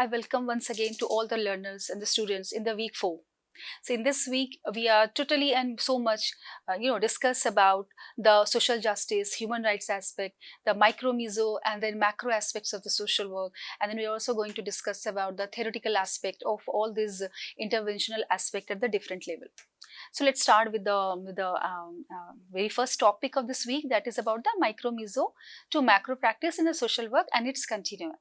I welcome once again to all the learners and the students in the week 4. So in this week, we are totally and so much, discuss about the social justice, human rights aspect, the micro, meso, and then macro aspects of the social work. And then we're also going to discuss about the theoretical aspect of all these interventional aspect at the different level. So let's start with the very first topic of this week, that is about the micro, meso to macro practice in the social work and its continuum.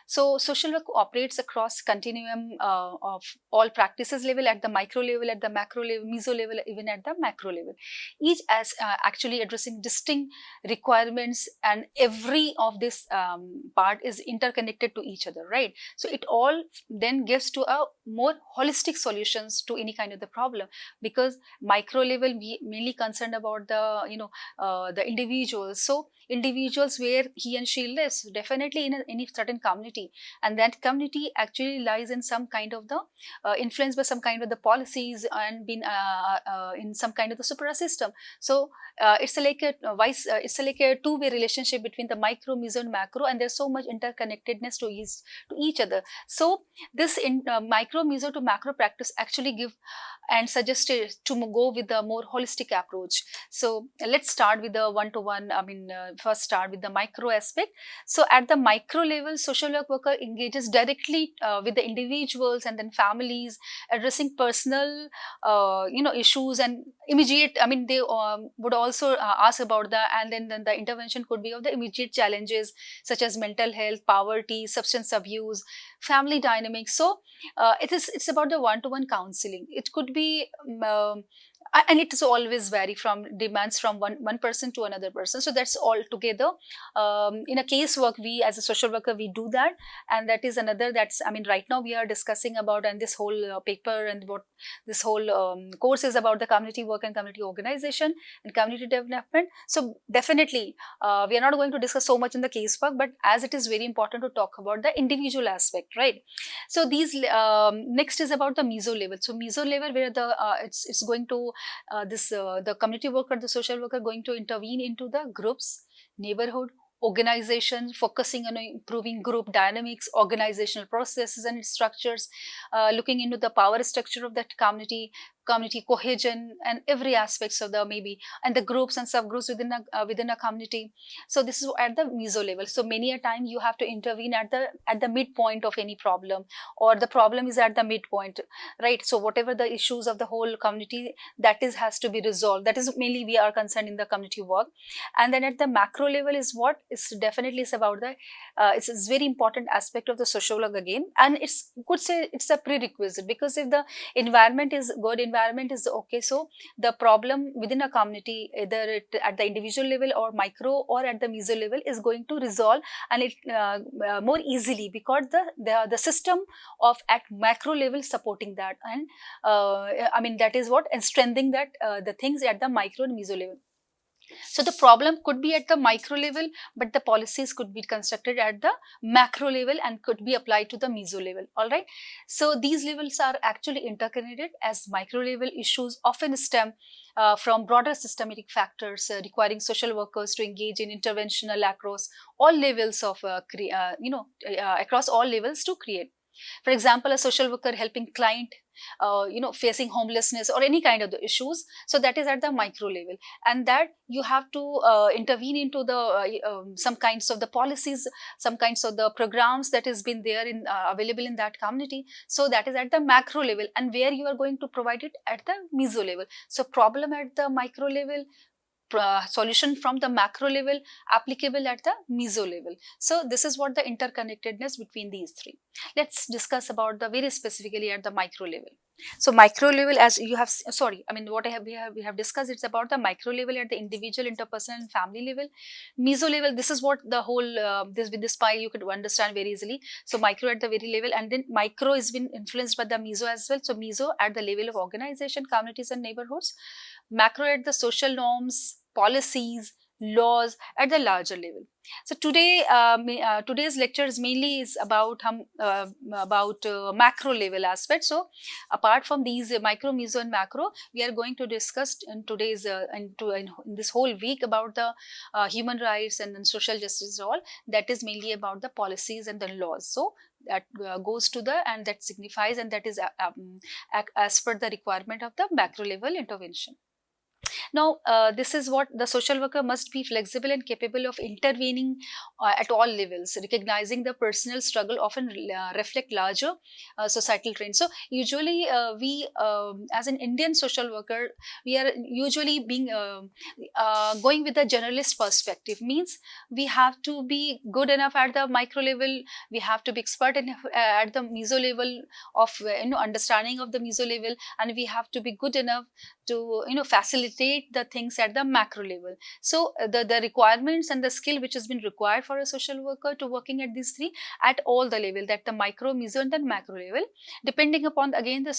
So social work operates across continuum of all practices level, at the micro level, at the macro level, meso level, even at the macro level. Each as actually addressing distinct requirements, and every of this part is interconnected to each other, right? So it all then gives to a more holistic solutions to any kind of the problem, because micro level we mainly concerned about the individuals. So individuals where he and she lives, definitely in any certain community, and that community actually lies in some kind of the influenced by some kind of the policies and been in some kind of the supra system. So it's like a two-way relationship between the micro, meso, and macro, and there's so much interconnectedness to each other. So this micro, meso to macro practice actually give and suggested to go with a more holistic approach. So let's start with the one-to-one. First start with the micro aspect. So at the micro level, social worker engages directly with the individuals and then families, addressing personal issues and immediate. They would also ask about and then the intervention could be of the immediate challenges such as mental health, poverty, substance abuse, family dynamics. So it's about the one-to-one counseling. It could be and it is always vary from demands from one person to another person. So that's all together. In a casework, we as a social worker, we do that, and that is another. Right now we are discussing about, and this whole paper and what this whole course is about, the community work and community organization and community development. So definitely we are not going to discuss so much in the casework, but as it is very important to talk about the individual aspect, right? So these next is about the meso level. So meso level, where the it's going to the community worker, the social worker, going to intervene into the groups, neighborhood, organization, focusing on improving group dynamics, organizational processes and structures, looking into the power structure of that community cohesion, and every aspects of the maybe and the groups and subgroups within a community. So this is at the meso level. So many a time you have to intervene at the midpoint of any problem, or the problem is at the midpoint, right? So whatever the issues of the whole community, that is has to be resolved. That is mainly we are concerned in the community work. And then at the macro level is what is definitely is about the it's very important aspect of the social work again, and it's could say it's a prerequisite, because if the environment is good, environment is okay, so the problem within a community, either at the individual level or micro or at the meso level, is going to resolve, and it more easily, because the system of at macro level supporting that, and that is what, and strengthening that the things at the micro and meso level. So the problem could be at the micro level, but the policies could be constructed at the macro level and could be applied to the meso level. All right. So these levels are actually interconnected, as micro level issues often stem from broader systematic factors requiring social workers to engage in interventional across all levels of across all levels to create. For example, a social worker helping client facing homelessness or any kind of the issues, so that is at the micro level, and that you have to intervene into the some kinds of the policies, some kinds of the programs that has been there in available in that community. So that is at the macro level, and where you are going to provide it at the meso level. So problem at the micro level, solution from the macro level, applicable at the meso level. So this is what the interconnectedness between these three. Let's discuss about the very specifically at the micro level. So micro level, as you have what we have discussed, it's about the micro level at the individual, interpersonal and family level. Meso level, this is what the whole this with this pie you could understand very easily. So micro at the very level, and then micro is been influenced by the meso as well. So meso at the level of organization, communities and neighborhoods. Macro at the social norms, policies, laws at the larger level. So today, today's lecture is mainly about macro level aspects. So apart from these micro, meso and macro, we are going to discuss in today's in this whole week about the human rights and then social justice, all that is mainly about the policies and the laws. So that goes to the, and that signifies, and that is as per the requirement of the macro level intervention. Now, this is what the social worker must be: flexible and capable of intervening at all levels, recognizing the personal struggle often reflect larger societal trends. So, usually, we, as an Indian social worker, we are usually being going with a generalist perspective. Means we have to be good enough at the micro level, we have to be expert enough at the meso level of understanding of the meso level, and we have to be good enough to facilitate the things at the macro level. So the requirements and the skill which has been required for a social worker to working at these three at all the level, that the micro, meso and then macro level, depending upon again the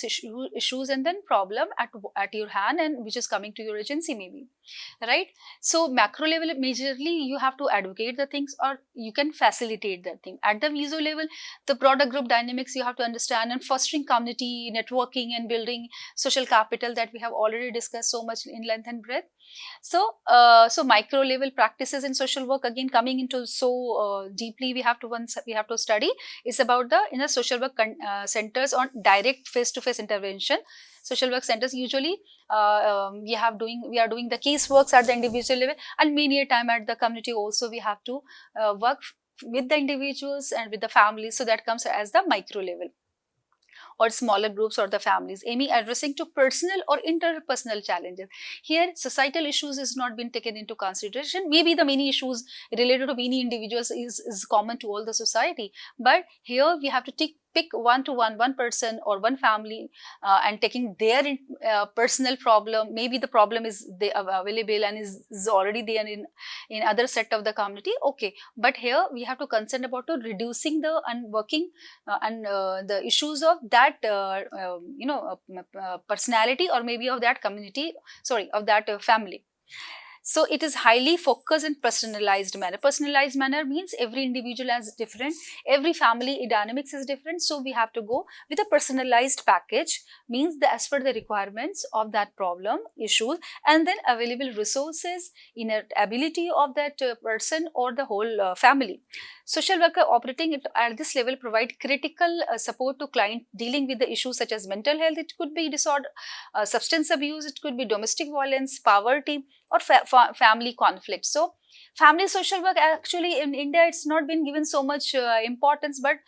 issues and then problem at your hand, and which is coming to your agency maybe, right? So macro level, majorly you have to advocate the things, or you can facilitate that thing. At the meso level, the broader group dynamics you have to understand, and fostering community networking and building social capital that we have already discussed so much in length and breadth. So so micro level practices in social work, again coming into so deeply, we have to study is about the inner social work centers on direct face-to-face intervention. Social work centers usually we are doing the case works at the individual level, and many a time at the community also we have to work with the individuals and with the families. So that comes as the micro level, or smaller groups or the families, aiming addressing to personal or interpersonal challenges. Here, societal issues is not been taken into consideration. Maybe the many issues related to many individuals is common to all the society, but here we have to pick one person or one family, and taking their personal problem. Maybe the problem is available and is already there in other set of the community. Okay, but here we have to concern about to reducing the and working and the issues of that personality, or maybe of that community, sorry, of that family. So it is highly focused and personalized manner. Personalized manner means every individual is different, every family dynamics is different. So we have to go with a personalized package, means the as per the requirements of that problem, issues, and then available resources, inner ability of that person or the whole family. Social worker operating at this level provide critical support to client dealing with the issues such as mental health. It could be disorder, substance abuse, it could be domestic violence, poverty, or family conflict. So family social work, actually in India it's not been given so much importance, but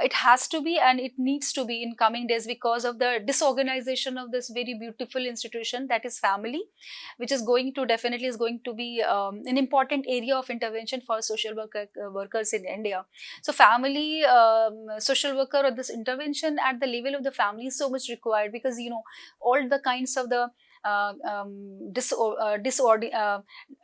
it has to be and it needs to be in coming days, because of the disorganization of this very beautiful institution that is family, which is going to definitely is going to be an important area of intervention for social workers in India. So family social worker, or this intervention at the level of the family is so much required, because all the kinds of the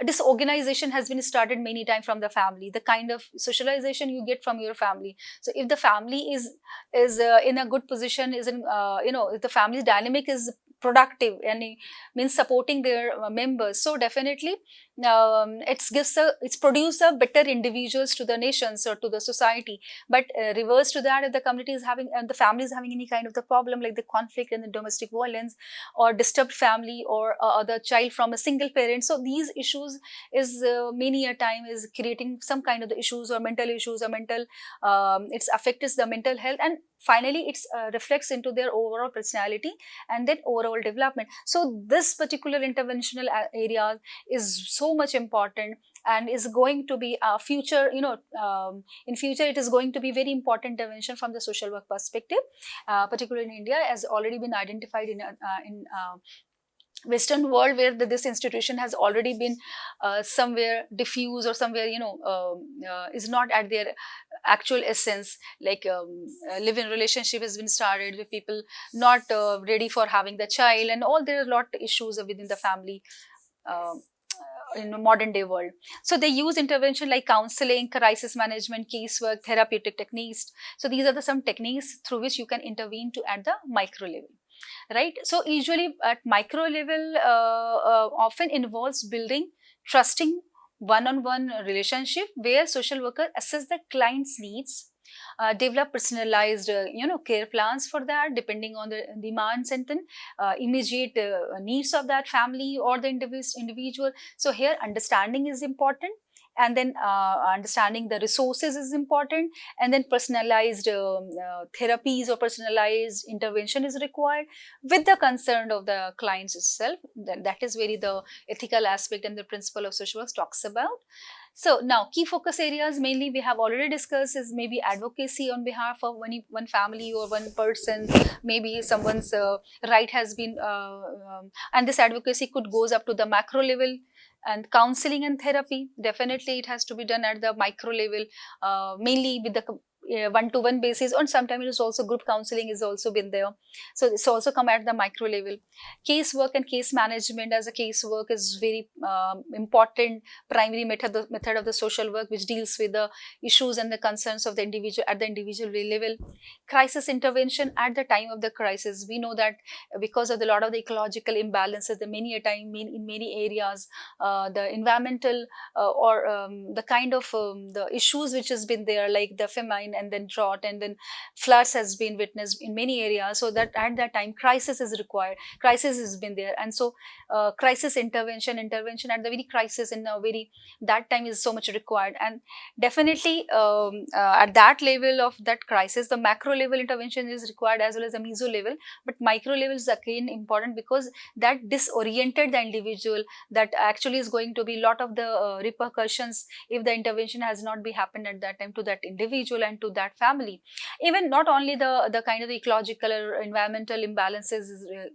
disorganization has been started many times from the family, the kind of socialization you get from your family. So if the family is in a good position, is in if the family's dynamic is productive and it means supporting their members, so definitely it's produce a better individuals to the nations or to the society. But reverse to that, if the community is having and the family is having any kind of the problem like the conflict and the domestic violence, or disturbed family, or the child from a single parent, so these issues is many a time is creating some kind of the issues or mental issues, or mental it's affects the mental health, and finally it reflects into their overall personality and then overall development. So this particular interventional area is so much important, and is going to be a future, in future it is going to be very important intervention from the social work perspective, particularly in India, as already been identified in Western world, where this institution has already been somewhere diffuse, or somewhere is not at their actual essence, like live-in relationship has been started with people not ready for having the child, and all there are a lot of issues within the family in a modern day world. So they use intervention like counseling, crisis management, casework, therapeutic techniques. So these are some techniques through which you can intervene to at the micro level. Right. So usually at micro level often involves building trusting one-on-one relationship, where social worker assess the client's needs, develop personalized care plans for that depending on the demands and then immediate needs of that family or the individual. So here understanding is important, and then understanding the resources is important, and then personalized therapies or personalized intervention is required with the concern of the clients itself. That is very the ethical aspect and the principle of social work talks about. So now key focus areas mainly we have already discussed is maybe advocacy on behalf of one family or one person, maybe someone's right has been and this advocacy could goes up to the macro level. And counseling and therapy, definitely it has to be done at the micro level, mainly with the one-to-one basis, or sometimes it is also group counseling is also been there. So it's also come at the micro level. Case work and case management as a case work is very important primary method of the social work, which deals with the issues and the concerns of the individual at the individual level. Crisis intervention at the time of the crisis, we know that because of the lot of the ecological imbalances, the many a time in many areas, the environmental or the kind of the issues which has been there, like the famine and then drought and then floods has been witnessed in many areas, so that at that time crisis is required, crisis has been there. And so crisis intervention at the very crisis in a very that time is so much required. And definitely at that level of that crisis, the macro level intervention is required as well as the meso level. But micro level is again important because that disoriented the individual, that actually is going to be lot of the repercussions if the intervention has not be happened at that time to that individual and to that family. Even not only the kind of ecological or environmental imbalances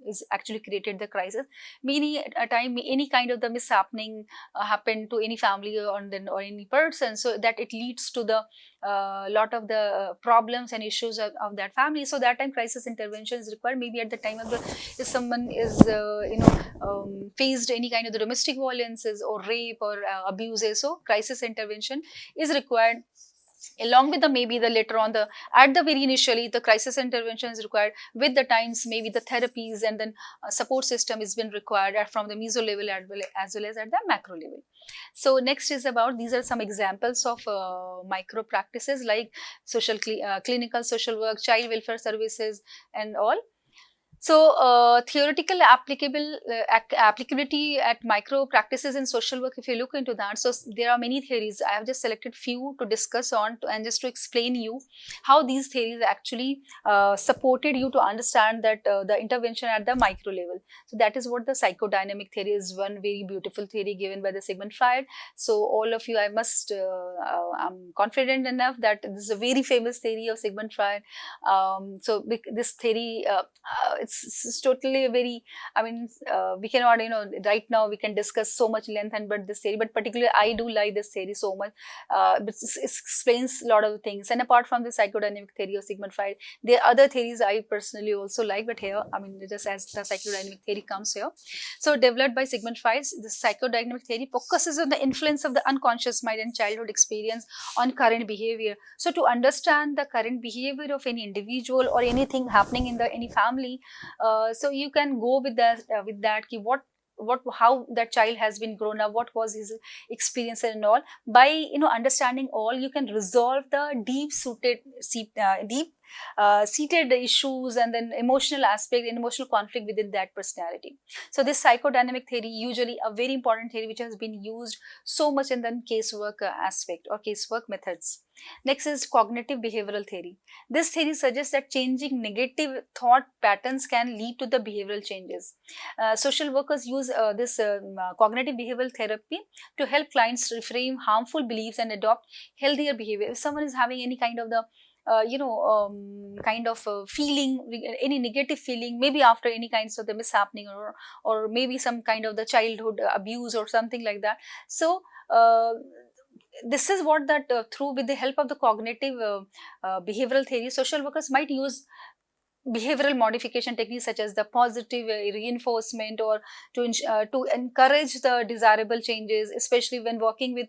is actually created the crisis, many a time any kind of the mishappening happen to any family or any person, so that it leads to the lot of the problems and issues of that family. So that time crisis intervention is required, maybe at the time of the if someone is faced any kind of the domestic violences or rape or abuses, so crisis intervention is required along with the maybe the later on the at the very initially the crisis intervention is required, with the times maybe the therapies and then support system is been required from the meso level as well as at the macro level. So next is about, these are some examples of micro practices like clinical social work, child welfare services and all. So, theoretical applicability at micro practices in social work, if you look into that, so there are many theories. I have just selected few to discuss on and just to explain you how these theories actually supported you to understand that the intervention at the micro level. So that is what the psychodynamic theory is, one very beautiful theory given by the Sigmund Freud. So all of you, I'm confident enough that this is a very famous theory of Sigmund Freud. So this theory, it's totally a very, we cannot, right now we can discuss so much length and but this theory, but particularly I do like this theory so much. It explains a lot of things. And apart from the psychodynamic theory of Sigmund Freud, there are other theories I personally also like, but here, just as the psychodynamic theory comes here. So developed by Sigmund Freud, the psychodynamic theory focuses on the influence of the unconscious mind and childhood experience on current behavior. So to understand the current behavior of any individual or anything happening in any family, so you can go with that how that child has been grown up, what was his experience and all. By understanding all, you can resolve the seated issues and then emotional aspect and emotional conflict within that personality. So this psychodynamic theory, usually a very important theory which has been used so much in the casework aspect or casework methods. Next is cognitive behavioral theory. This theory suggests that changing negative thought patterns can lead to the behavioral changes. Social workers use this cognitive behavioral therapy to help clients reframe harmful beliefs and adopt healthier behavior. If someone is having any kind of the feeling, any negative feeling, maybe after any kinds of the mishappening or maybe some kind of the childhood abuse or something like that. So this is what that through with the help of the cognitive behavioral theory, social workers might use behavioral modification techniques such as the positive reinforcement or to encourage the desirable changes, especially when working with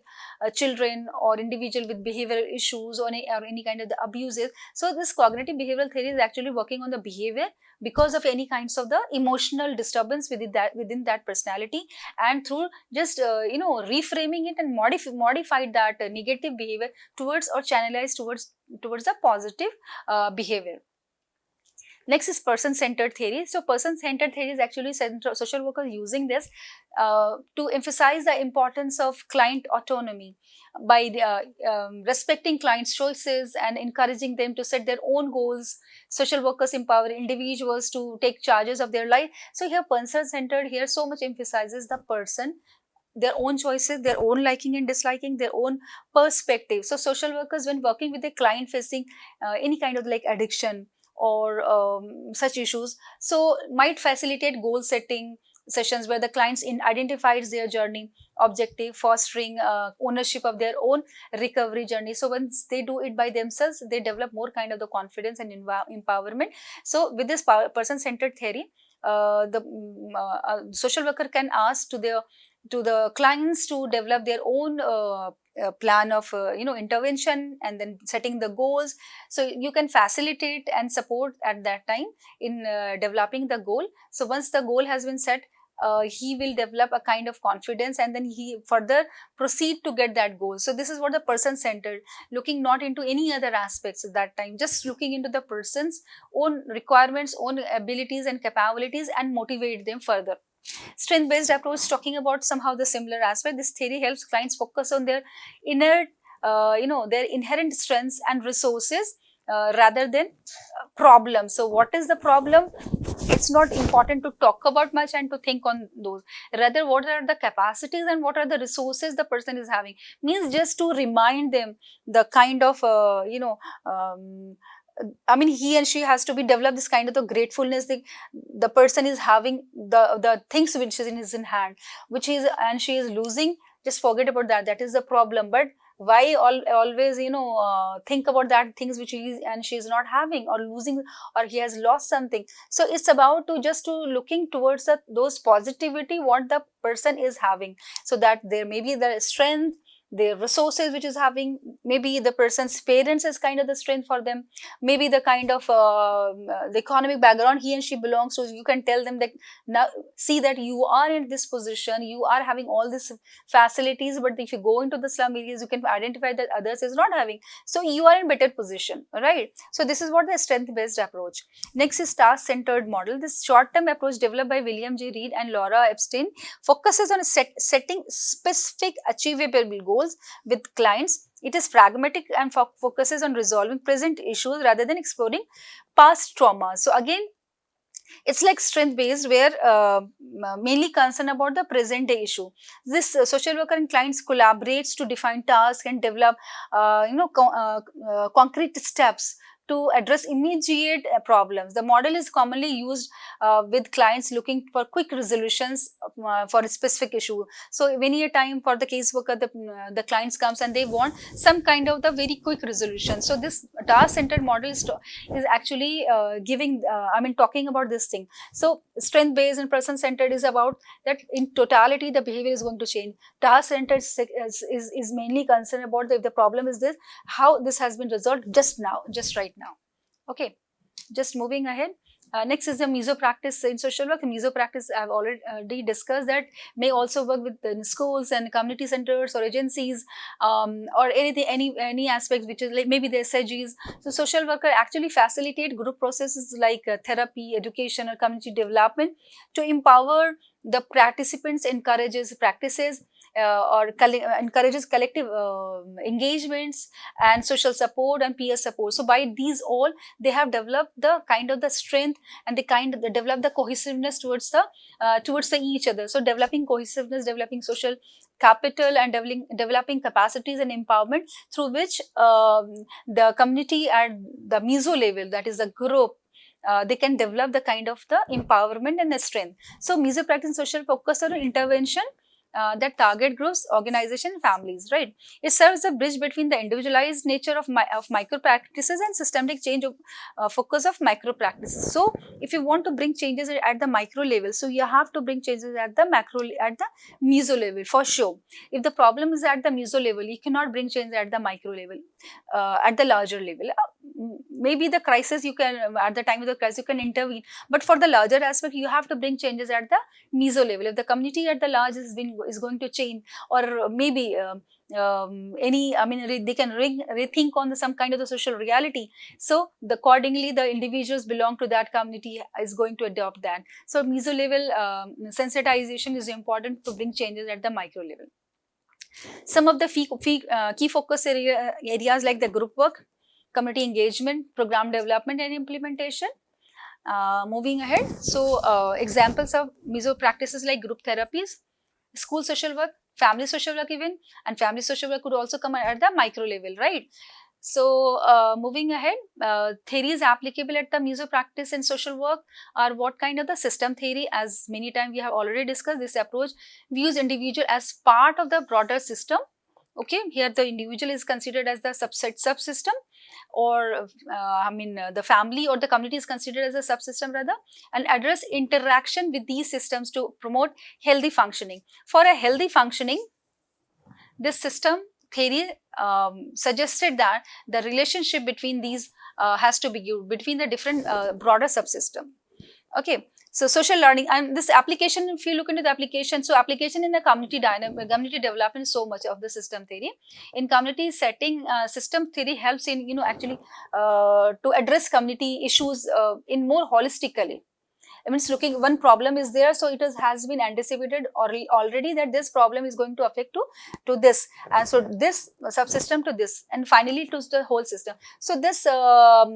children or individual with behavioral issues or any kind of the abuses. So this cognitive behavioral theory is actually working on the behavior because of any kinds of the emotional disturbance within that personality, and through just reframing it and modified that negative behavior towards or channelized towards the positive behavior. Next is person-centered theory. So person-centered theory is actually social workers using this to emphasize the importance of client autonomy by respecting clients' choices and encouraging them to set their own goals. Social workers empower individuals to take charges of their life. So here person-centered here so much emphasizes the person, their own choices, their own liking and disliking, their own perspective. So social workers, when working with a client facing any kind of like addiction or such issues, so might facilitate goal setting sessions where the clients identifies their journey objective, fostering ownership of their own recovery journey. So once they do it by themselves, they develop more kind of the confidence and empowerment. So with this person-centered theory, the social worker can ask to the clients to develop their own plan of intervention and then setting the goals. So you can facilitate and support at that time in developing the goal. So once the goal has been set, he will develop a kind of confidence and then he further proceed to get that goal. So this is what the person centered, looking not into any other aspects at that time, just looking into the person's own requirements, own abilities and capabilities and motivate them further. Strength-based approach, talking about somehow the similar aspect. This theory helps clients focus on their inner, their inherent strengths and resources rather than problems. So what is the problem? It's not important to talk about much and to think on those. Rather, what are the capacities and what are the resources the person is having? Means just to remind them the kind of, I mean, he and she has to be develop this kind of the gratefulness. The person is having the things which is in his hand, which is and she is losing. Just forget about that. That is the problem. But why always think about that things which he and she is not having or losing, or he has lost something. So it's about to just to looking towards those positivity what the person is having, so that there may be the strength, the resources which is having, maybe the person's parents is kind of the strength for them, maybe the kind of the economic background he and she belongs to. You can tell them that now see that you are in this position, you are having all these facilities, but if you go into the slum areas you can identify that others is not having, so you are in better position, right? So this is what the strength based approach. Next is task centered model. This short term approach developed by William J. Reed and Laura Epstein focuses on setting specific achievable goals with clients. It is pragmatic and focuses on resolving present issues rather than exploring past trauma. So again, it's like strength based, where mainly concerned about the present day issue. This social worker and clients collaborates to define tasks and develop concrete steps to address immediate problems. The model is commonly used with clients looking for quick resolutions for a specific issue. So many a time for the caseworker, the clients comes and they want some kind of the very quick resolution. So this task centered model is actually talking about this thing. So strength based and person centered is about that in totality the behavior is going to change. Task centered is mainly concerned about if the problem is this, how this has been resolved just now, just right now. Okay, just moving ahead. Next is the Mezzo practice in social work. Mezzo practice I have already discussed that may also work with the schools and community centers or agencies or anything, any aspects which is like maybe the SAGs. So social worker actually facilitate group processes like therapy, education or community development to empower the participants, encourages practices encourages collective engagements and social support and peer support. So by these all they have developed the kind of the strength and they develop the cohesiveness towards the each other. So developing cohesiveness, developing social capital and developing capacities and empowerment through which the community at the meso level, that is the group, they can develop the kind of the empowerment and the strength. So Mezzo practice social focus on intervention that target groups, organization, families, right? It serves a bridge between the individualized nature of micro practices and systemic change of focus of micro practices. So if you want to bring changes at the micro level, so you have to bring changes at the meso level for sure. If the problem is at the meso level, you cannot bring change at the micro level, at the larger level. maybe the crisis you can, at the time of the crisis you can intervene, but for the larger aspect you have to bring changes at the meso level. If the community at the large is going to change, or maybe they can rethink on some kind of the social reality. So accordingly, the individuals belong to that community is going to adopt that. So meso level sensitization is important to bring changes at the micro level. Some of the key focus areas like the group work, community engagement, program development and implementation. Moving ahead, so examples of meso practices like group therapies, school social work, family social work even, and family social work could also come at the micro level, right? So moving ahead, theories applicable at the meso practice and social work are what kind of the system theory. As many times we have already discussed, this approach views individual as part of the broader system. Okay, here the individual is considered as the subsystem, or the family or the community is considered as a subsystem rather, and address interaction with these systems to promote healthy functioning. For a healthy functioning, this system theory suggested that the relationship between these has to be good between the different broader subsystem. Okay, so social learning and this application, if you look into the application, so application in the community community development is so much of the system theory. In community setting, system theory helps in actually to address community issues in more holistically. I mean, looking one problem is there, so it has been anticipated already that this problem is going to affect to this, and so this subsystem to this, and finally to the whole system. So this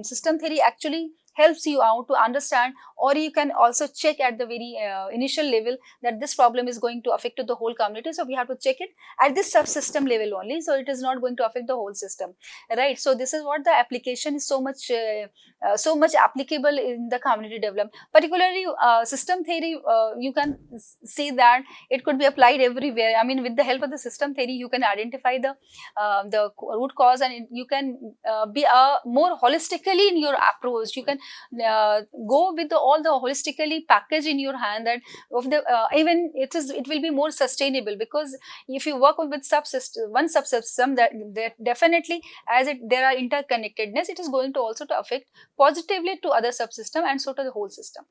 system theory actually helps you out to understand, or you can also check at the very initial level that this problem is going to affect to the whole community. So we have to check it at this subsystem level only, so it is not going to affect the whole system, right? So this is what the application is so much applicable in the community development. Particularly system theory, you can see that it could be applied everywhere. I mean, with the help of the system theory, you can identify the root cause, and you can be more holistically in your approach. You can go with all the holistically package in your hand, that of the even it will be more sustainable, because if you work with one subsystem, that definitely, as there are interconnectedness, it is going to also to affect positively to other subsystem and so to the whole system.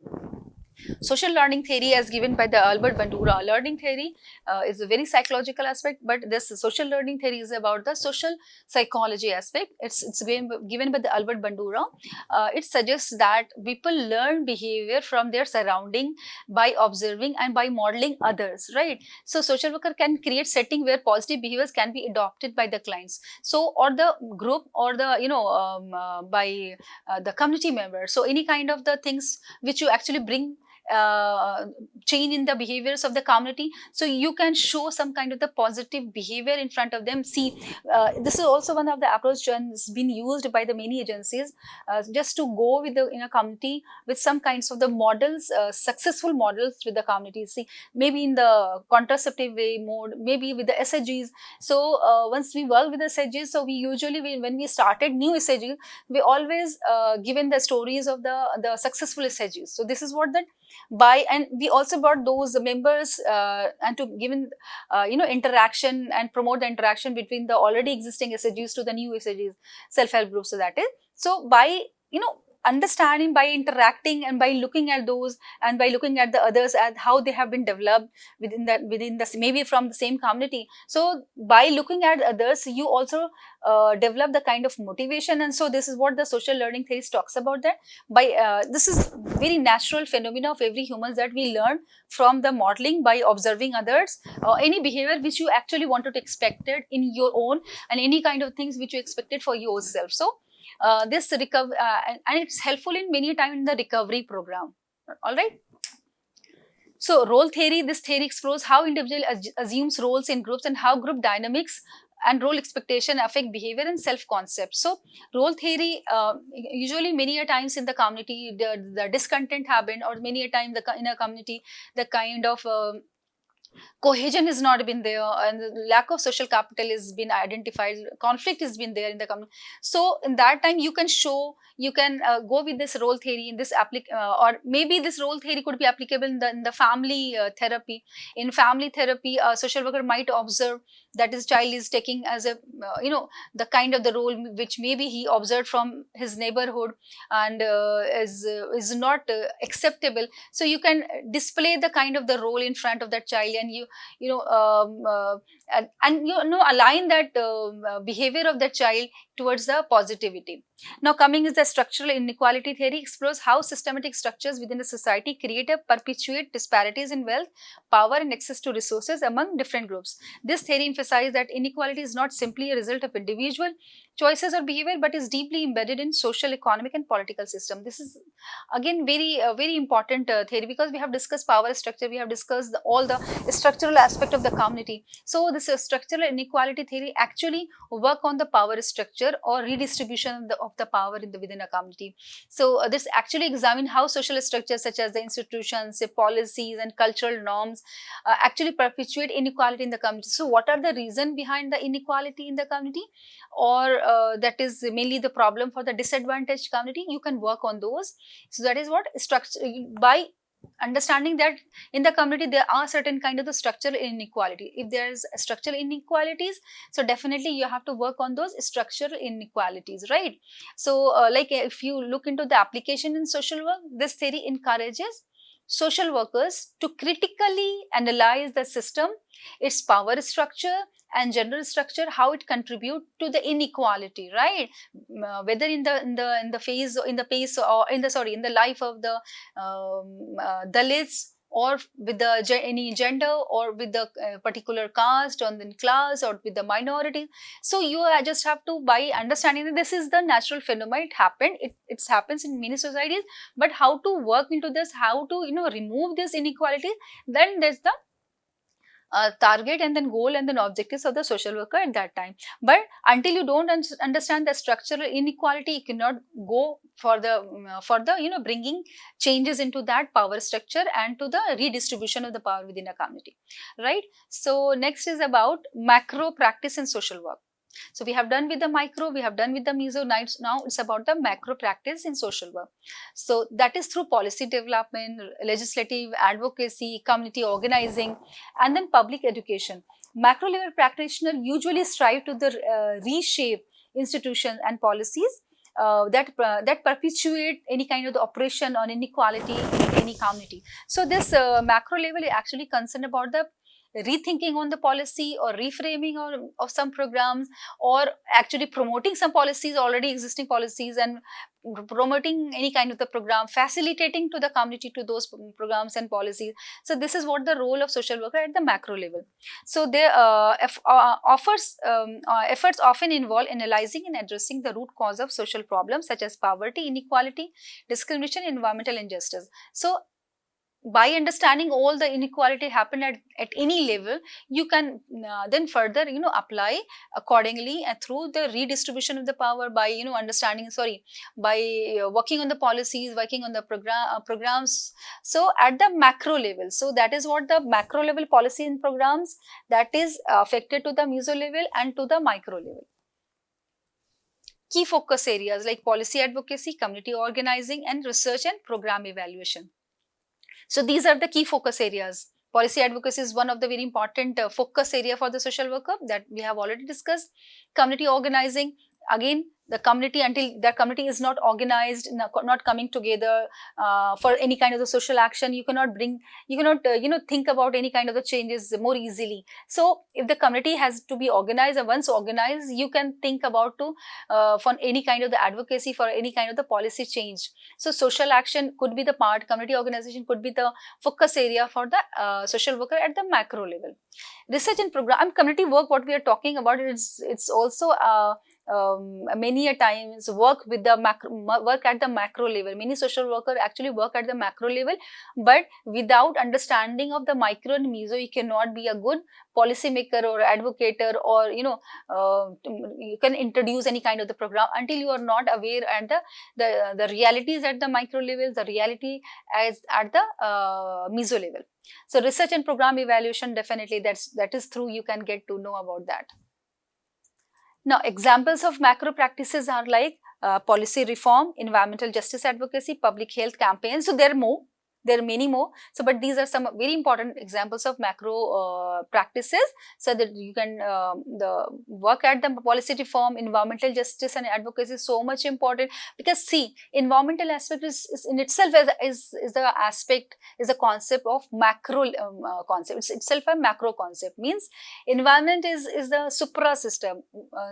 Social learning theory, as given by the Albert Bandura. Learning theory is a very psychological aspect, but this social learning theory is about the social psychology aspect. It's given by the Albert Bandura. It suggests that people learn behavior from their surrounding by observing and by modeling others, right? So social worker can create setting where positive behaviors can be adopted by the clients, so or the group, or the by the community members. So any kind of the things which you actually bring change in the behaviors of the community, so you can show some kind of the positive behavior in front of them. See, this is also one of the approach has been used by the many agencies, just to go with the in a community with some kinds of the models, successful models with the community. See, maybe in the contraceptive way mode, maybe with the SHGs. So once we work with the SHGs, so we usually when we started new SHG, we always given the stories of the successful SHGs. So this is what that by, and we also brought those members and to given interaction and promote the interaction between the already existing SHGs to the new SHGs, self-help groups. So that is, so by understanding, by interacting, and by looking at those, and by looking at the others and how they have been developed within the maybe from the same community. So by looking at others, you also develop the kind of motivation, and so this is what the social learning theory talks about, that by this is very natural phenomena of every humans, that we learn from the modeling by observing others, any behavior which you actually wanted to expected in your own, and any kind of things which you expected for yourself. So this recovery and it's helpful in many times in the recovery program. All right. So role theory, this theory explores how individual assumes roles in groups, and how group dynamics and role expectation affect behavior and self-concept. So role theory, usually many a times in the community, the discontent happen, or many a time in a community, the kind of cohesion has not been there, and the lack of social capital has been identified, conflict has been there in the community. So in that time you can show, you can go with this role theory in this or maybe this role theory could be applicable in the family therapy. In family therapy, a social worker might observe that his child is taking as a the kind of the role which maybe he observed from his neighborhood, and is not acceptable. So you can display the kind of the role in front of that child, and you know and align that behavior of the child towards the positivity. Now coming is the structural inequality theory, explores how systematic structures within the society create a perpetuate disparities in wealth, power and access to resources among different groups. This theory emphasizes that inequality is not simply a result of individual choices or behavior, but is deeply embedded in social, economic and political system. This is again very important theory, because we have discussed power structure, we have discussed all the structural aspect of the community. So this structural inequality theory actually work on the power structure or redistribution of the power within a community. So this actually examine how social structures such as the institutions, the policies and cultural norms actually perpetuate inequality in the community. So what are the reason behind the inequality in the community, or that is mainly the problem for the disadvantaged community? You can work on those. So that is what structure, by understanding that in the community there are certain kind of the structural inequality. If there is structural inequalities, so definitely you have to work on those structural inequalities, right? So like if you look into the application in social work, this theory encourages social workers to critically analyze the system, its power structure and general structure, how it contribute to the inequality, right? Whether in the phase, in the pace, or in the in the life of the Dalits, or with the any gender, or with the particular caste or the class, or with the minority. So you just have to, by understanding that this is the natural phenomenon, it happened, it happens in many societies, but how to work into this, how to remove this inequality, then there's the target and then goal and then objectives of the social worker at that time. But until you don't understand the structural inequality, you cannot go for the bringing changes into that power structure and to the redistribution of the power within a community, right? So next is about macro practice in social work. So we have done with the micro, we have done with the meso. Now it's about the macro practice in social work. So that is through policy development, legislative advocacy, community organizing, and then public education. Macro level practitioners usually strive to reshape institutions and policies that perpetuate any kind of the oppression or inequality in any community. So this macro level is actually concerned about the rethinking on the policy or reframing of some programs, or actually promoting some policies, already existing policies, and promoting any kind of the program, facilitating to the community to those programs and policies. So this is what the role of social worker at the macro level. So their efforts often involve analyzing and addressing the root cause of social problems such as poverty, inequality, discrimination, environmental injustice. So by understanding all the inequality happen at any level, you can then further apply accordingly through the redistribution of the power, by understanding, by working on the policies, working on the programs. So at the macro level, so that is what the macro level policy and programs that is affected to the meso level and to the micro level. Key focus areas like policy advocacy, community organizing, and research and program evaluation. So these are the key focus areas. Policy advocacy is one of the very important focus area for the social worker that we have already discussed. Community organizing, again the community, until the community is not organized, not coming together for any kind of the social action, you cannot think about any kind of the changes more easily. So if the community has to be organized, and once organized, you can think about to for any kind of the advocacy, for any kind of the policy change. So social action could be the part, community organization could be the focus area for the social worker at the macro level. Research and program community work, what we are talking about, it's also many many a times work with the work at the macro level. Many social workers actually work at the macro level, but without understanding of the micro and meso, you cannot be a good policy maker or advocator, or you can introduce any kind of the program until you are not aware and the realities at the micro level, the reality as at the meso level. So research and program evaluation, definitely that is through you can get to know about that. Now, examples of macro practices are like policy reform, environmental justice advocacy, public health campaigns. So there are more. There are many more. So, but these are some very important examples of macro practices, so that you can the work at the policy reform, environmental justice and advocacy is so much important, because see, environmental aspect is in itself is the aspect, is a concept of macro concept. It's itself a macro concept, means environment is the supra system.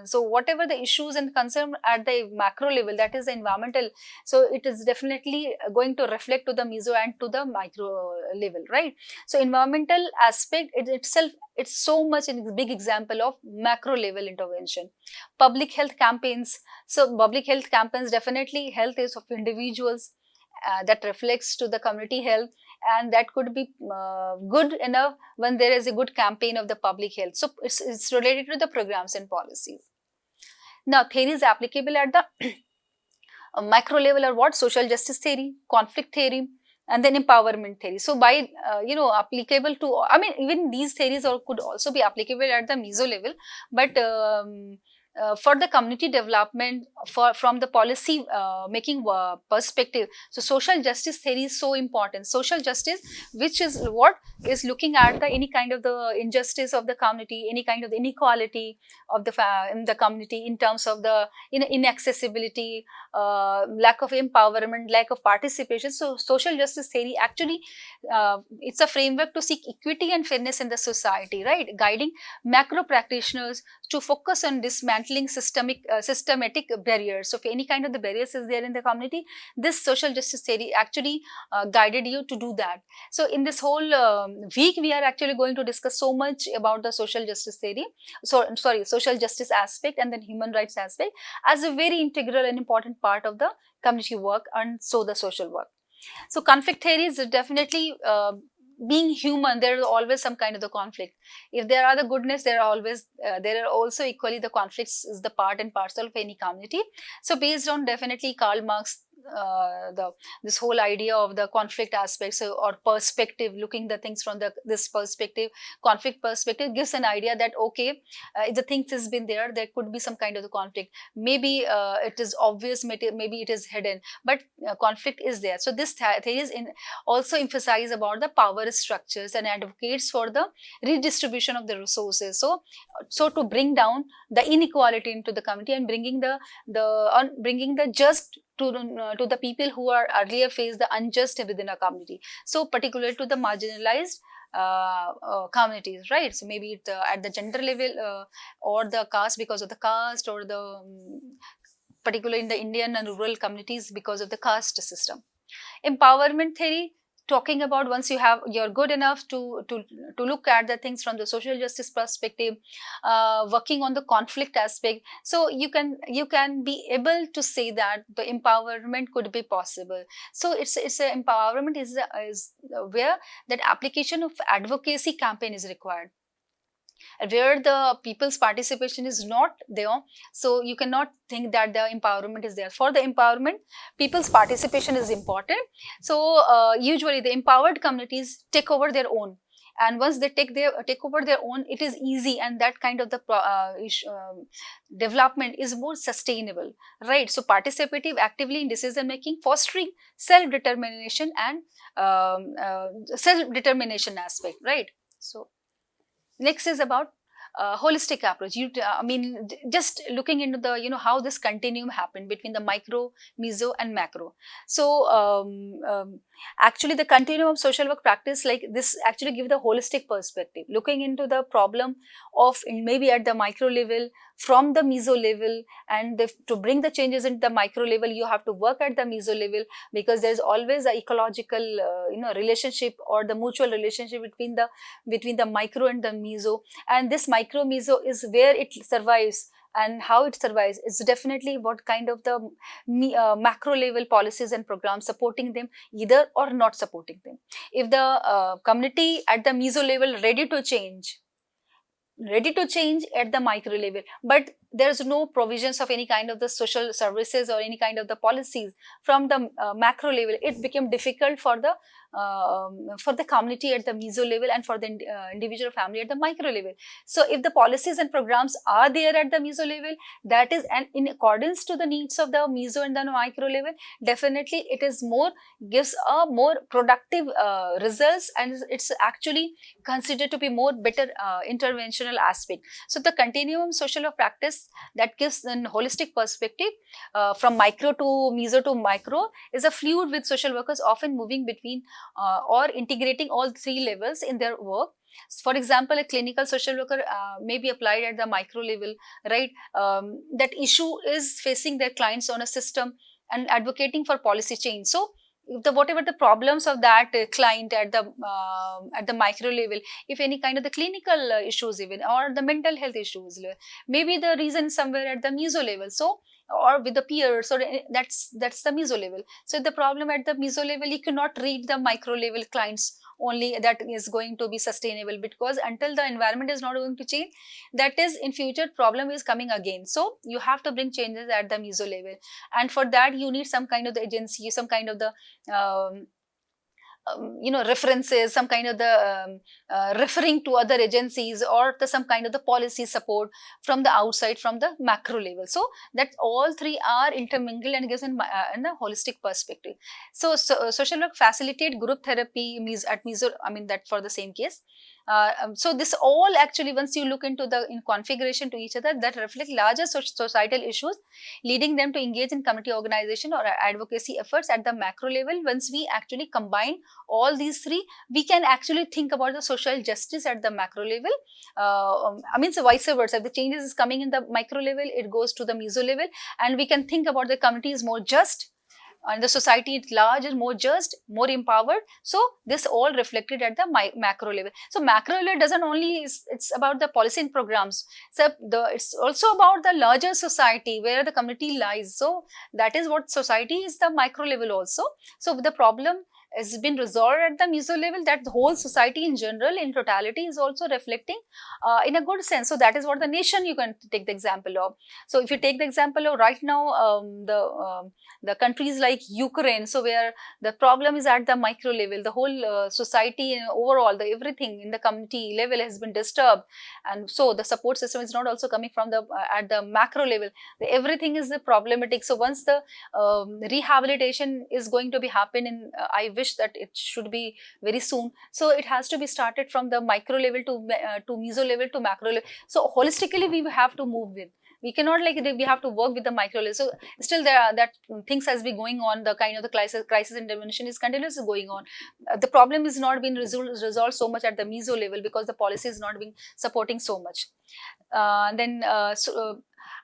So whatever the issues and concern at the macro level, that is the environmental. So it is definitely going to reflect to the meso and to the micro level, right? So environmental aspect itself, it's so much a big example of macro level intervention. Public health campaigns. So public health campaigns, definitely health is of individuals, that reflects to the community health, and that could be good enough when there is a good campaign of the public health. So it's related to the programs and policies. Now, theories applicable at the micro level are what? Social justice theory, conflict theory, and then empowerment theory. So by applicable to, I mean, even these theories could also be applicable at the meso level, but for the community development, from the policy making perspective, so social justice theory is so important. Social justice, which is what is looking at the any kind of the injustice of the community, any kind of the inequality of the in the community in terms of the inaccessibility, lack of empowerment, lack of participation. So social justice theory actually it's a framework to seek equity and fairness in the society, right? Guiding macro practitioners to focus on dismantling systematic barriers. So if any kind of the barriers is there in the community, this social justice theory actually guided you to do that. So in this whole week, we are actually going to discuss so much about the social justice theory, social justice aspect and then human rights aspect as a very integral and important part of the community work and so the social work. So conflict theory is definitely being human, there is always some kind of the conflict. If there are the goodness, there are always there are also equally the conflicts is the part and parcel of any community. So based on definitely Karl Marx, this whole idea of the conflict aspects or perspective, looking the things from this perspective, conflict perspective gives an idea that okay, if the things has been there could be some kind of the conflict. Maybe it is obvious, maybe it is hidden, but conflict is there. So this theory is also emphasize about the power structures and advocates for the redistribution of the resources. So to bring down the inequality into the community and bringing the just to the people who are earlier faced the unjust within a community. So particularly to the marginalized communities, right? So maybe it, at the gender level or the caste, because of the caste, or the particularly in the Indian and rural communities because of the caste system. Empowerment theory, talking about once you're good enough to look at the things from the social justice perspective, working on the conflict aspect, so you can be able to say that the empowerment could be possible. So it's a empowerment is where that application of advocacy campaign is required, where the people's participation is not there. So you cannot think that the empowerment is there. For the empowerment, people's participation is important. So usually the empowered communities take over their own, and once they take over their own, it is easy, and that kind of the development is more sustainable, right? So participative actively in decision making, fostering self-determination and self-determination aspect, right? So next is about holistic approach. Just looking into the how this continuum happened between the micro, meso and macro. So actually the continuum of social work practice like this actually give the holistic perspective, looking into the problem of maybe at the micro level, from the meso level, and to bring the changes into the micro level, you have to work at the meso level, because there is always a ecological relationship or the mutual relationship between the micro and the meso, and this micro meso is where it survives and how it survives is definitely what kind of the macro level policies and programs supporting them, either or not supporting them. If the community at the meso level ready to change at the micro level, but there's no provisions of any kind of the social services or any kind of the policies from the macro level, it became difficult for the community at the meso level and for the individual family at the micro level. So if the policies and programs are there at the meso level, that is, and in accordance to the needs of the meso and the micro level, definitely it is more, gives a more productive results, and it's actually considered to be more better interventional aspect. So the continuum social work practice that gives a holistic perspective from micro to meso to micro is a fluid, with social workers often moving between or integrating all three levels in their work. For example, a clinical social worker may be applied at the micro level, right? That issue is facing their clients on a system and advocating for policy change. So whatever the problems of that client at the micro level, if any kind of the clinical issues even, or the mental health issues, maybe the reason somewhere at the meso level, so, or with the peers, or that's the meso level. So the problem at the meso level, you cannot read the micro level clients only, that is going to be sustainable, because until the environment is not going to change, that is in future problem is coming again. So you have to bring changes at the meso level, and for that you need some kind of the agency, some kind of the references, some kind of the referring to other agencies, or some kind of the policy support from the outside, from the macro level. So that all three are intermingled and gives in a holistic perspective. So social work facilitate group therapy at meso, I mean that for the same case. So this all actually, once you look into the in configuration to each other, that reflect larger societal issues, leading them to engage in community organization or advocacy efforts at the macro level. Once we actually combine all these three, we can actually think about the social justice at the macro level. I mean, so vice versa, if the changes is coming in the micro level, it goes to the meso level, and we can think about the community is more just, and the society at large is more just, more empowered. So this all reflected at the macro level. So macro level doesn't only, it's about the policy and programs, so it's also about the larger society where the community lies. So that is what society is, the micro level also. So the problem has been resolved at the meso level, that the whole society in general, in totality, is also reflecting in a good sense. So that is what the nation you can take the example of. So if you take the example of right now, the countries like Ukraine, so where the problem is at the micro level, the whole society and overall the everything in the community level has been disturbed, and so the support system is not also coming from the at the macro level. Everything is problematic. So once the rehabilitation is going to be happen in, I wish that it should be very soon. So it has to be started from the micro level to meso level to macro level. So holistically we have to move with. We cannot we have to work with the micro level. So still there are that things has been going on. The kind of the crisis intervention is continuously going on. The problem is not being resolved so much at the meso level because the policy is not being supporting so much.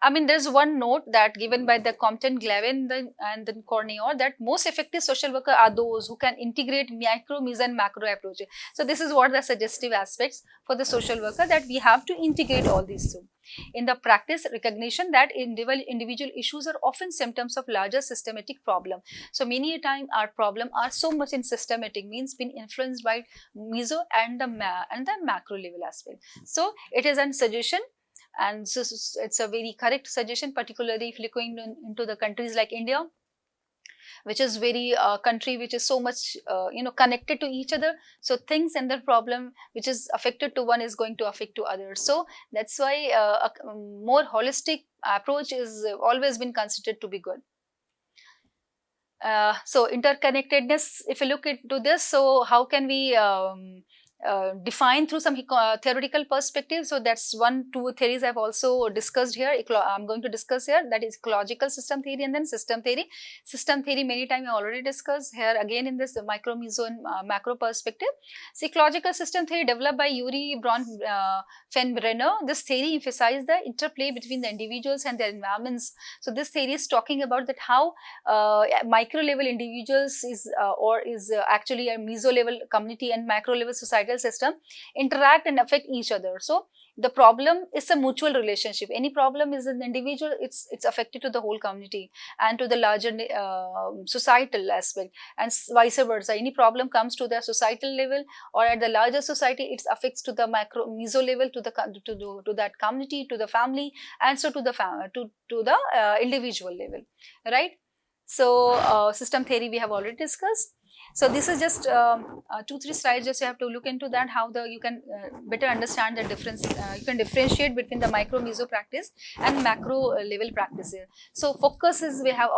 I mean, there's one note that given by the Compton, Glavin, and then Cornier, that most effective social worker are those who can integrate micro, meso, and macro approaches. So this is what the suggestive aspects for the social worker, that we have to integrate all these two. In the practice, recognition that individual issues are often symptoms of larger systematic problem. So many a time our problem are so much in systematic, means been influenced by meso and the macro level aspect. So it is a suggestion, and so it's a very correct suggestion, particularly if you're going into the countries like India, which is very country which is so much connected to each other. So things and the problem which is affected to one is going to affect to others. So that's why a more holistic approach is always been considered to be good. So interconnectedness, if you look into this, so how can we define through some theoretical perspective? So that's two theories I've also discussed here. I'm going to discuss here, that is ecological system theory and then system theory. System theory many times I already discussed here again in this micro, meso and macro perspective. So ecological system theory developed by Yuri Fenbrenner. This theory emphasizes the interplay between the individuals and their environments. So this theory is talking about that how micro level individuals is actually a meso level community and macro level societal system interact and affect each other. So the problem is a mutual relationship. Any problem is an individual, it's affected to the whole community and to the larger societal aspect, and vice versa. Any problem comes to the societal level or at the larger society, it affects to the macro meso level, to the to that community, to the family, and so to the to the individual level, right? So system theory we have already discussed. So this is just 2-3 slides, just you have to look into that, how the you can better understand the difference. You can differentiate between the micro meso practice and macro level practices. So focuses we have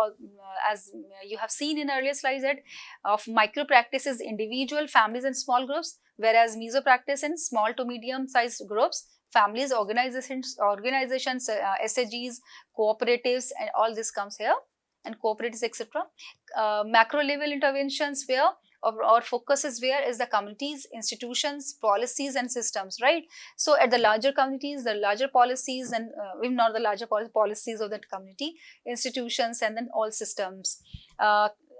as you have seen in earlier slides, that of micro practices individual, families and small groups, whereas meso practice in small to medium sized groups, families, organizations, SHGs, cooperatives, and all this comes here, and cooperatives, etc. Macro level interventions where or focus is where is the communities, institutions, policies and systems, right? So at the larger communities, the larger policies, and if not the larger policies of that community, institutions, and then all systems.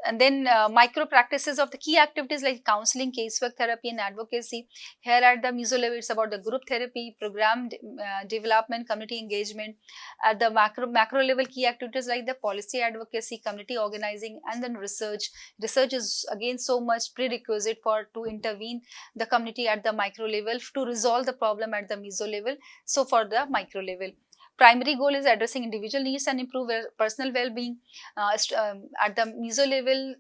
And then micro practices of the key activities like counseling, casework therapy and advocacy. Here at the meso level, it's about the group therapy, program development, community engagement. At the macro level, key activities like the policy advocacy, community organizing, and then research. Research is again so much prerequisite for to intervene the community at the micro level to resolve the problem at the meso level. So for the micro level, primary goal is addressing individual needs and improve personal well-being. At the meso level,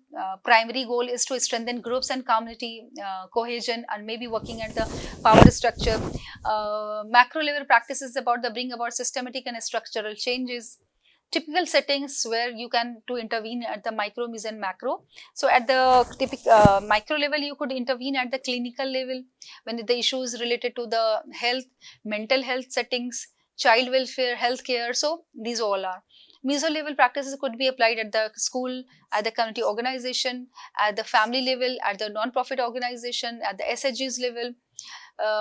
primary goal is to strengthen groups and community cohesion, and maybe working at the power structure. Macro level practice is about the bring about systematic and structural changes. Typical settings where you can to intervene at the micro, meso and macro. So at the typical micro level, you could intervene at the clinical level when the issue is related to the health, mental health settings, child welfare, healthcare. So these all are. Meso level practices could be applied at the school, at the community organization, at the family level, at the non-profit organization, at the SHGs level.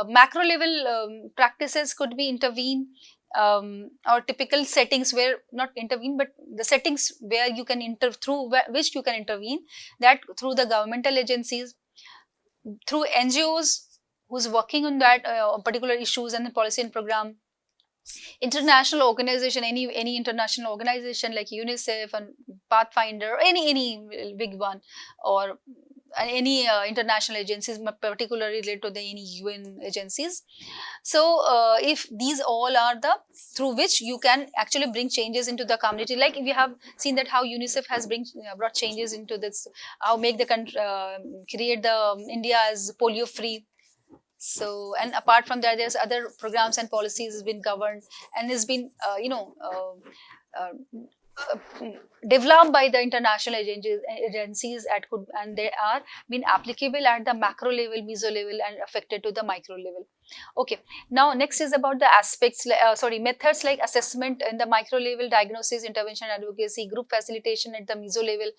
Macro level practices could be intervene or typical settings where not intervene, but the settings where you can through which you can intervene, that through the governmental agencies, through NGOs who's working on that particular issues and the policy and program. International organization, any international organization like UNICEF and Pathfinder, any big one, or any international agencies, particularly related to the any UN agencies. So if these all are the through which you can actually bring changes into the community, like we have seen that how UNICEF has brought changes into this, how make the country create the India as polio free. So, and apart from that, there's other programs and policies has been governed and has been, developed by the international agencies at could, and they are been applicable at the macro level, meso level, and affected to the micro level. Okay, now next is about the aspects, methods like assessment in the micro level, diagnosis, intervention, advocacy, group facilitation at the meso level,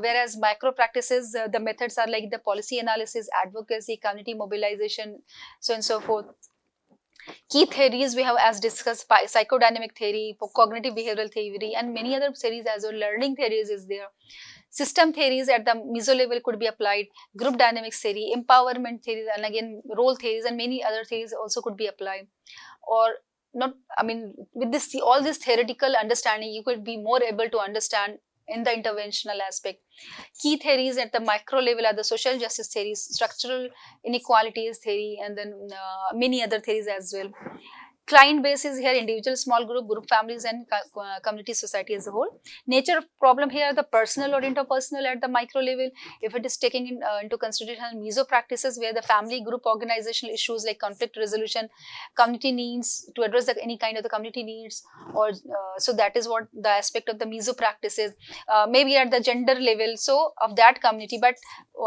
whereas micro practices, the methods are like the policy analysis, advocacy, community mobilization, so and so forth. Key theories we have as discussed, psychodynamic theory, cognitive behavioral theory, and many other theories as well. Learning theories is there. System theories at the meso level could be applied. Group dynamics theory, empowerment theories, and again role theories, and many other theories also could be applied. Or not, I mean, with this all this theoretical understanding, you could be more able to understand in the interventional aspect. Key theories at the micro level are the social justice theories, structural inequalities theory, and then many other theories as well. Client base is here individual, small group families, and community society as a whole. Nature of problem here, the personal or interpersonal at the micro level. If it is taking into consideration meso practices where the family, group, organizational issues like conflict resolution, community needs, to address any kind of the community needs, or so that is what the aspect of the meso practices. Maybe at the gender level, so of that community, but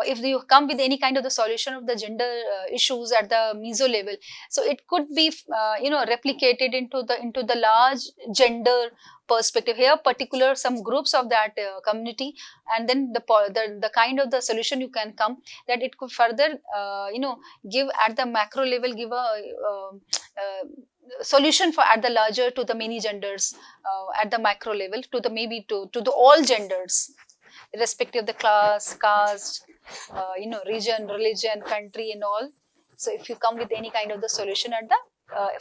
if you come with any kind of the solution of the gender issues at the meso level, so it could be replicated into the large gender perspective here, particular some groups of that community, and then the kind of the solution you can come, that it could further give at the macro level, give a solution for at the larger to the many genders at the macro level, to the maybe to the all genders, irrespective of the class, caste, region, religion, country and all. So if you come with any kind of the solution at the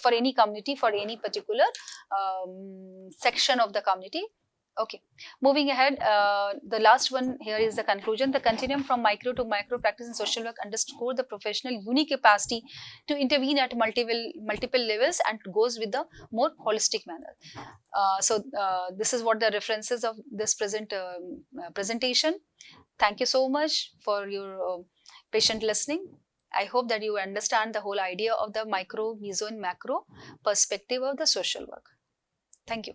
for any community, for any particular section of the community. Okay, moving ahead, the last one here is the conclusion. The continuum from micro to macro practice in social work underscore the professional unique capacity to intervene at multiple levels and goes with the more holistic manner. This is what the references of this presentation. Thank you so much for your patient listening. I hope that you understand the whole idea of the micro, meso, and macro perspective of the social work. Thank you.